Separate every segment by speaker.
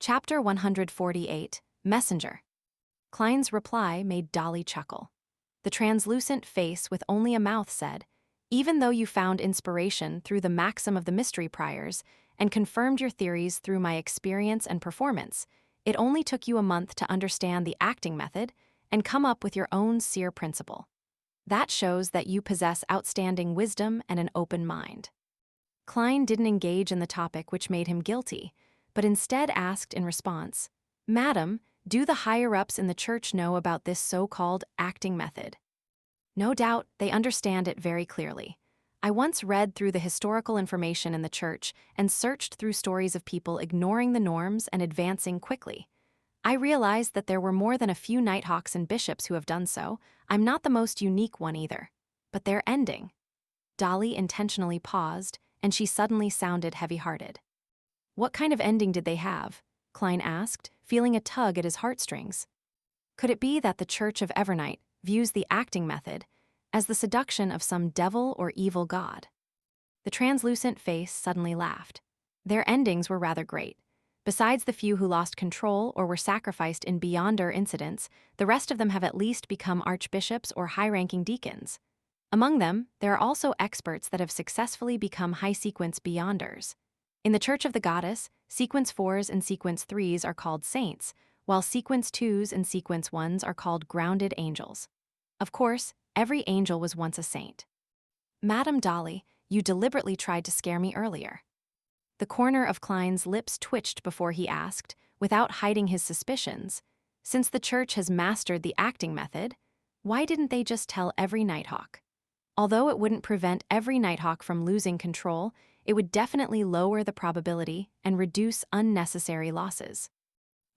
Speaker 1: Chapter 148, Messenger. Klein's reply made Dolly chuckle. The translucent face with only a mouth said, "Even though you found inspiration through the maxim of the mystery priors and confirmed your theories through my experience and performance, it only took you a month to understand the acting method and come up with your own seer principle. That shows that you possess outstanding wisdom and an open mind." Klein didn't engage in the topic, which made him guilty, but instead asked in response, "Madam, do the higher-ups in the church know about this so-called acting method?" "No doubt, they understand it very clearly. I once read through the historical information in the church and searched through stories of people ignoring the norms and advancing quickly. I realized that there were more than a few nighthawks and bishops who have done so. I'm not the most unique one either. But they're ending." Dolly intentionally paused, and she suddenly sounded heavy-hearted. "What kind of ending did they have?" Klein asked, feeling a tug at his heartstrings. Could it be that the Church of Evernight views the acting method as the seduction of some devil or evil god? The translucent face suddenly laughed. Their endings were rather great. Besides the few who lost control or were sacrificed in Beyonder incidents, the rest of them have at least become archbishops or high-ranking deacons. Among them, there are also experts that have successfully become high-sequence Beyonders. In the Church of the Goddess, Sequence 4s and Sequence 3s are called saints, while Sequence 2s and Sequence 1s are called grounded angels. Of course, every angel was once a saint. "Madam Dolly, you deliberately tried to scare me earlier." The corner of Klein's lips twitched before he asked, without hiding his suspicions, "Since the church has mastered the acting method, why didn't they just tell every nighthawk?" Although it wouldn't prevent every nighthawk from losing control, it would definitely lower the probability and reduce unnecessary losses.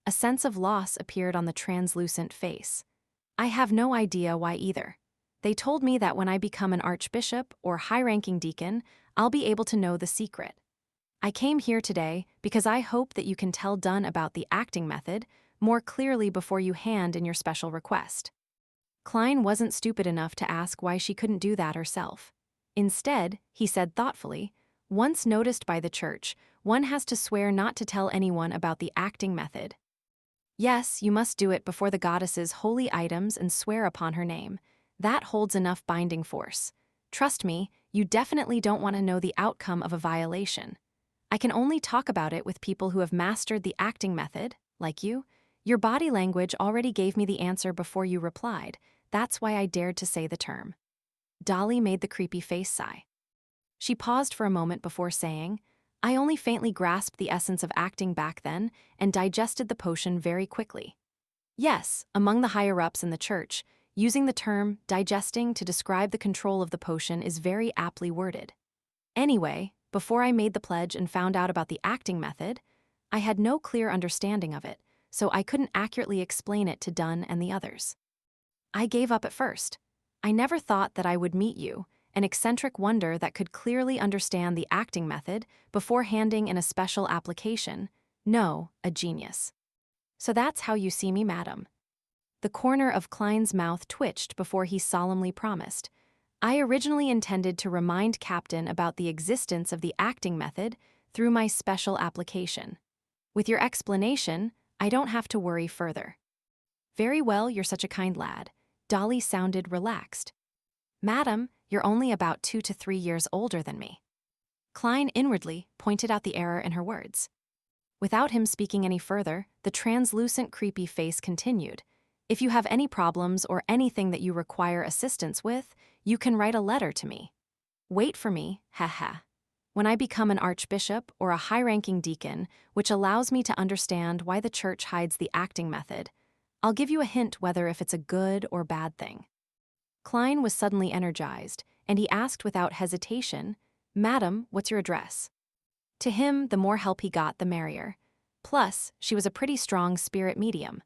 Speaker 1: A sense of loss appeared on the translucent face. "I have no idea why either. They told me that when I become an archbishop or high-ranking deacon, I'll be able to know the secret. I came here today because I hope that you can tell Dunn about the acting method more clearly before you hand in your special request." Klein wasn't stupid enough to ask why she couldn't do that herself. Instead, he said thoughtfully, "Once noticed by the church, one has to swear not to tell anyone about the acting method. Yes, you must do it before the goddess's holy items and swear upon her name. That holds enough binding force. Trust me, you definitely don't want to know the outcome of a violation. I can only talk about it with people who have mastered the acting method, like you. Your body language already gave me the answer before you replied. That's why I dared to say the term." Dolly made the creepy face sigh. She paused for a moment before saying, "I only faintly grasped the essence of acting back then and digested the potion very quickly." Yes, among the higher-ups in the church, using the term digesting to describe the control of the potion is very aptly worded. Anyway, before I made the pledge and found out about the acting method, I had no clear understanding of it, so I couldn't accurately explain it to Dunn and the others. I gave up at first. I never thought that I would meet you, an eccentric wonder that could clearly understand the acting method before handing in a special application. No, a genius. So that's how you see me, madam." The corner of Klein's mouth twitched before he solemnly promised, "I originally intended to remind Captain about the existence of the acting method through my special application. With your explanation, I don't have to worry further." "Very well, you're such a kind lad." Dolly sounded relaxed. "Madam, you're only about 2 to 3 years older than me." Klein inwardly pointed out the error in her words. Without him speaking any further, the translucent creepy face continued, "If you have any problems or anything that you require assistance with, you can write a letter to me. Wait for me, haha. When I become an archbishop or a high-ranking deacon, which allows me to understand why the church hides the acting method, I'll give you a hint whether if it's a good or bad thing." Klein was suddenly energized, and he asked without hesitation, "Madam, what's your address?" To him, the more help he got, the merrier. Plus, she was a pretty strong spirit medium.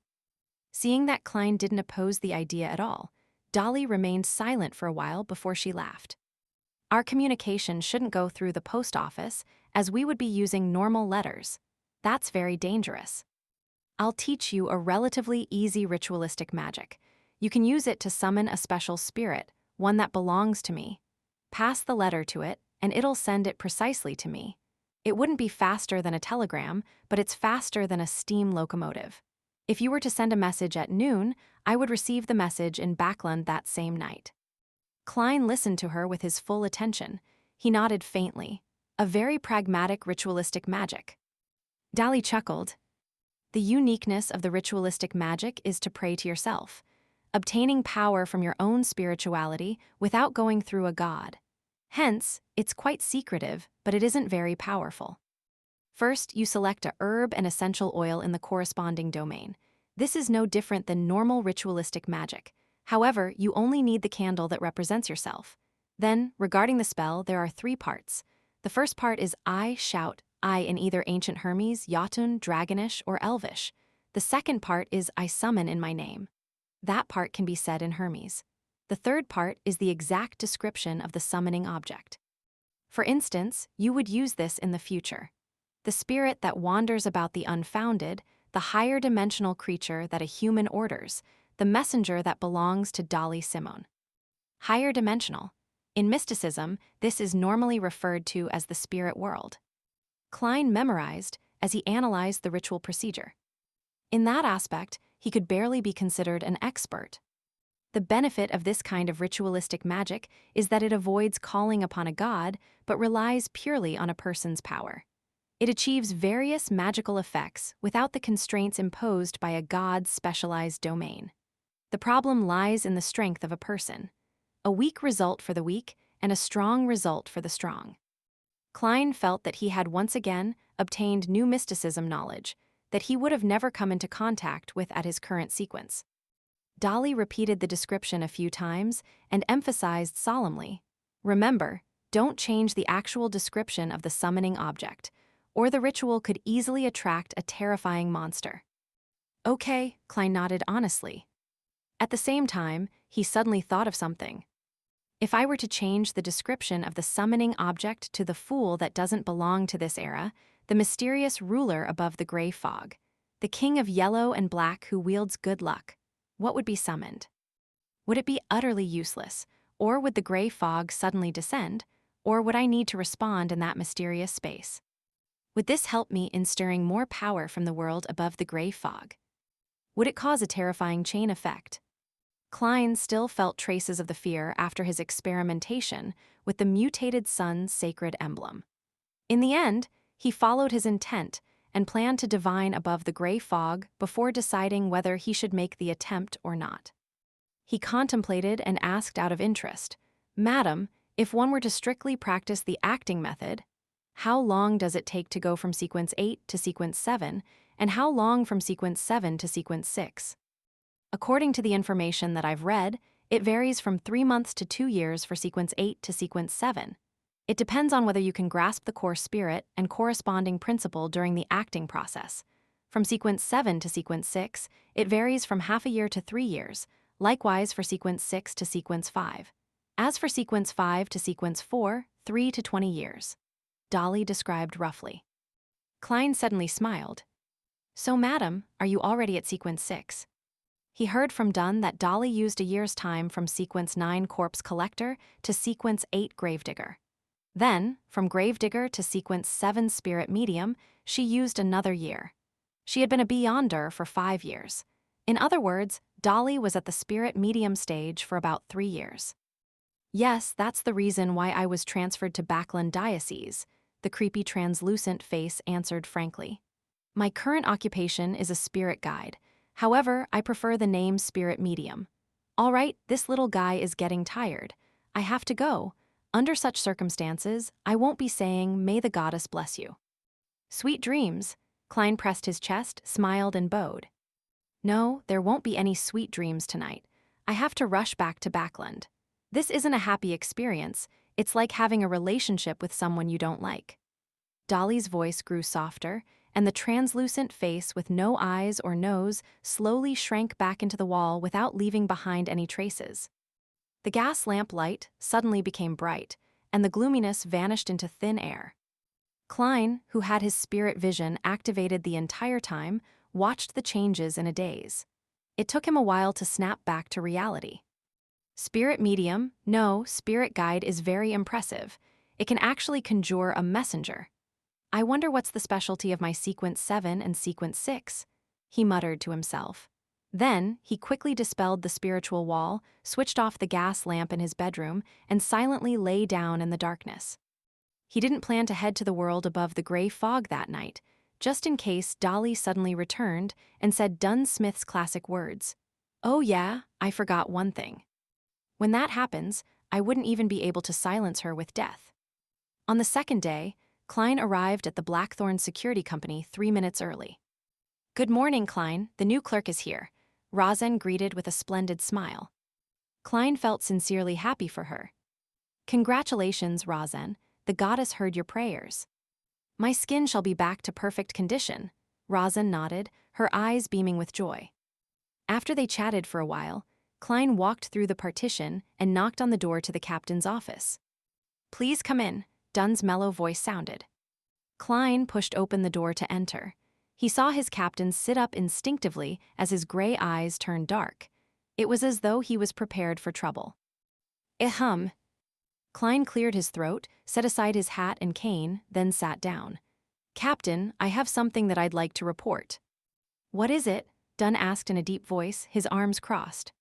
Speaker 1: Seeing that Klein didn't oppose the idea at all, Dolly remained silent for a while before she laughed. "Our communication shouldn't go through the post office, as we would be using normal letters. That's very dangerous. I'll teach you a relatively easy ritualistic magic. You can use it to summon a special spirit, one that belongs to me. Pass the letter to it, and it'll send it precisely to me. It wouldn't be faster than a telegram, but it's faster than a steam locomotive. If you were to send a message at noon, I would receive the message in Backland that same night. Klein listened to her with his full attention. He nodded faintly. A very pragmatic ritualistic magic. Dolly chuckled. The uniqueness of the ritualistic magic is to pray to yourself, obtaining power from your own spirituality without going through a god. Hence, it's quite secretive, but it isn't very powerful. First, you select a herb and essential oil in the corresponding domain. This is no different than normal ritualistic magic. However, you only need the candle that represents yourself. Then, regarding the spell, there are 3 parts. The first part is I shout, I in either ancient Hermes, Jotun, Dragonish, or Elvish. The second part is I summon in my name. That part can be said in Hermes. The third part is the exact description of the summoning object. For instance, you would use this in the future. The spirit that wanders about the unfounded, the higher dimensional creature that a human orders, the messenger that belongs to Dolly Simone. Higher dimensional. In mysticism, this is normally referred to as the spirit world. Klein memorized as he analyzed the ritual procedure. In that aspect, he could barely be considered an expert. The benefit of this kind of ritualistic magic is that it avoids calling upon a god, but relies purely on a person's power. It achieves various magical effects without the constraints imposed by a god's specialized domain. The problem lies in the strength of a person. A weak result for the weak, and a strong result for the strong. Klein felt that he had once again obtained new mysticism knowledge that he would have never come into contact with at his current sequence. Dolly repeated the description a few times and emphasized solemnly, remember, don't change the actual description of the summoning object, or the ritual could easily attract a terrifying monster. Okay, Klein nodded honestly. At the same time, he suddenly thought of something. If I were to change the description of the summoning object to the fool that doesn't belong to this era, the mysterious ruler above the gray fog, the king of yellow and black who wields good luck, what would be summoned? Would it be utterly useless, or would the gray fog suddenly descend, or would I need to respond in that mysterious space? Would this help me in stirring more power from the world above the gray fog? Would it cause a terrifying chain effect? Klein still felt traces of the fear after his experimentation with the mutated sun's sacred emblem. In the end, he followed his intent and planned to divine above the gray fog before deciding whether he should make the attempt or not. He contemplated and asked out of interest, Madam, if one were to strictly practice the acting method, how long does it take to go from sequence 8 to sequence 7, and how long from sequence 7 to sequence 6? According to the information that I've read, it varies from 3 months to 2 years for sequence 8 to sequence 7. It depends on whether you can grasp the core spirit and corresponding principle during the acting process. From sequence 7 to sequence 6, it varies from half a year to 3 years, likewise for sequence 6 to sequence 5. As for sequence 5 to sequence 4, 3 to 20 years. Dolly described roughly. Klein suddenly smiled. So, madam, are you already at sequence 6? He heard from Dunn that Dolly used a year's time from sequence 9 Corpse Collector to sequence 8 Gravedigger. Then, from Gravedigger to sequence 7 Spirit Medium, she used another year. She had been a Beyonder for 5 years. In other words, Dolly was at the Spirit Medium stage for about 3 years. Yes, that's the reason why I was transferred to Backland Diocese, the creepy translucent face answered frankly. My current occupation is a spirit guide. However, I prefer the name Spirit Medium. All right, this little guy is getting tired. I have to go. Under such circumstances, I won't be saying, may the goddess bless you. Sweet dreams. Klein pressed his chest, smiled, and bowed. No, there won't be any sweet dreams tonight. I have to rush back to Backland. This isn't a happy experience. It's like having a relationship with someone you don't like. Dolly's voice grew softer, and the translucent face with no eyes or nose slowly shrank back into the wall without leaving behind any traces. The gas lamp light suddenly became bright, and the gloominess vanished into thin air. Klein, who had his spirit vision activated the entire time, watched the changes in a daze. It took him a while to snap back to reality. Spirit medium, no, spirit guide is very impressive. It can actually conjure a messenger. I wonder what's the specialty of my Sequence 7 and Sequence 6, he muttered to himself. Then, he quickly dispelled the spiritual wall, switched off the gas lamp in his bedroom, and silently lay down in the darkness. He didn't plan to head to the world above the gray fog that night, just in case Dolly suddenly returned and said Dunn Smith's classic words, "Oh yeah, I forgot one thing." When that happens, I wouldn't even be able to silence her with death. On the second day, Klein arrived at the Blackthorn Security Company 3 minutes early. "Good morning, Klein, the new clerk is here," Rosen greeted with a splendid smile. Klein felt sincerely happy for her. "Congratulations, Rosen, the goddess heard your prayers." "My skin shall be back to perfect condition," Rosen nodded, her eyes beaming with joy. After they chatted for a while, Klein walked through the partition and knocked on the door to the captain's office. "Please come in," Dunn's mellow voice sounded. Klein pushed open the door to enter. He saw his captain sit up instinctively as his gray eyes turned dark. It was as though he was prepared for trouble. "Ahem." Klein cleared his throat, set aside his hat and cane, then sat down. "Captain, I have something that I'd like to report." "What is it?" Dunn asked in a deep voice, his arms crossed.